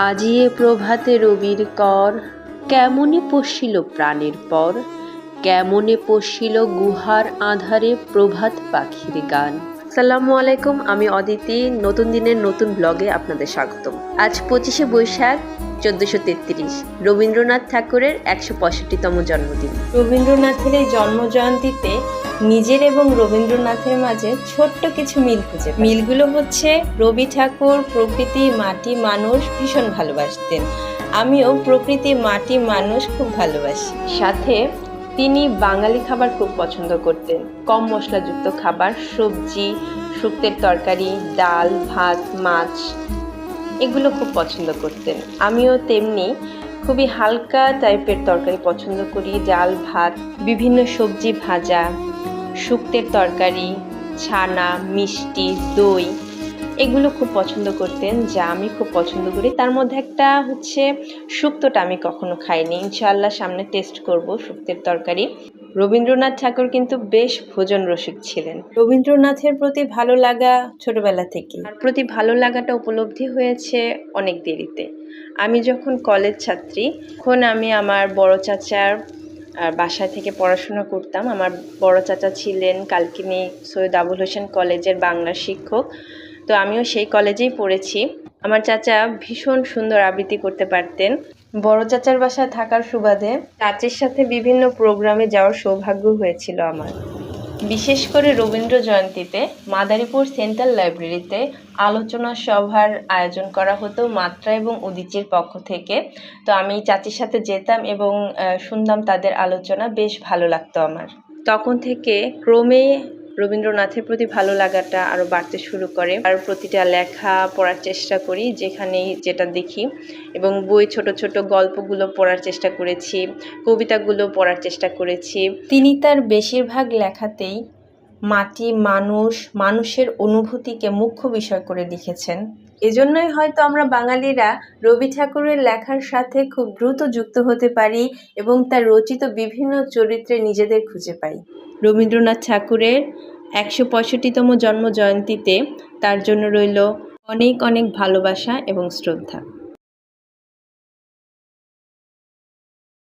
আজি এ প্রভাতে রবির কর, কেমনে পশিল প্রাণের পর, কেমনে পশিল গুহার আঁধারে প্রভাত পাখির গান। আসসালামু আলাইকুম, আমি অদিতি। নতুন দিনের নতুন ব্লগে আপনাদের স্বাগতম। আজ 25শে বৈশাখ 1433, রবীন্দ্রনাথ ঠাকুরের 165তম জন্মদিন। রবীন্দ্রনাথের এই জন্মজয়ন্তীতে নিজের এবং রবীন্দ্রনাথের মাঝে ছোট্ট কিছু মিল খুঁজে পাই। মিলগুলো হচ্ছে, রবি ঠাকুর প্রকৃতি, মাটি, মানুষ ভীষণ ভালোবাসতেন। আমিও প্রকৃতি, মাটি, মানুষ খুব ভালোবাসি। সাথে তিনি বাঙালি খাবার খুব পছন্দ করতেন। কম মশলাযুক্ত খাবার, সবজি, শুক্তের তরকারি, ডাল, ভাত, মাছ, এগুলো খুব পছন্দ করতেন। আমিও তেমনি খুবই হালকা টাইপের তরকারি পছন্দ করি। ডাল, ভাত, বিভিন্ন সবজি ভাজা, শুক্তের তরকারি, ছানা, মিষ্টি, দই, এগুলো খুব পছন্দ করতেন, যা আমি খুব পছন্দ করি। তার মধ্যে একটা হচ্ছে শুক্তোটা আমি কখনো খাইনি। ইনশাআল্লাহ সামনে টেস্ট করব শুক্তের তরকারি। রবীন্দ্রনাথ ঠাকুর কিন্তু বেশ ভোজন রসিক ছিলেন। রবীন্দ্রনাথের প্রতি ভালো লাগা ছোটবেলা থেকে। তার প্রতি ভালো লাগাটা উপলব্ধি হয়েছে অনেক দেরিতে। আমি যখন কলেজ ছাত্রী, তখন আমি আমার বড় চাচার বাসায় থেকে পড়াশোনা করতাম। আমার বড় চাচা ছিলেন কালকিনি সৈয়দ আবুল হোসেন কলেজের বাংলা শিক্ষক। তো আমিও সেই কলেজেই পড়েছি। আমার চাচা ভীষণ সুন্দর আবৃত্তি করতে পারতেন। বড় চাচার বাসায় থাকার সুবাদে চাচির সাথে বিভিন্ন প্রোগ্রামে যাওয়ার সৌভাগ্য হয়েছিল আমার। বিশেষ করে রবীন্দ্র জয়ন্তীতে মাদারীপুর সেন্ট্রাল লাইব্রেরিতে আলোচনা সভার আয়োজন করা হতো মাত্রা এবং উদীচীর পক্ষ থেকে। তো আমি চাচির সাথে যেতাম এবং শুনতাম তাদের আলোচনা, বেশ ভালো লাগতো আমার। তখন থেকে ক্রমে রবীন্দ্রনাথের প্রতি ভালো লাগাটা আরও বাড়তে শুরু করে। আর প্রতিটা লেখা পড়ার চেষ্টা করি, যেখানেই যেটা দেখি, এবং বই, ছোট ছোট গল্পগুলো পড়ার চেষ্টা করেছি, কবিতাগুলো পড়ার চেষ্টা করেছি। তিনি তার বেশিরভাগ লেখাতেই মাটি, মানুষ, মানুষের অনুভূতিকে মুখ্য বিষয় করে লিখেছেন। এজন্যই হয়তো আমরা বাঙালিরা রবি ঠাকুরের লেখার সাথে খুব দ্রুত যুক্ত হতে পারি এবং তার রচিত বিভিন্ন চরিত্রে নিজেদের খুঁজে পাই। রবীন্দ্রনাথ ঠাকুরের 165তম জন্ম জয়ন্তীতে তার জন্য রইল অনেক অনেক ভালোবাসা এবং শ্রদ্ধা।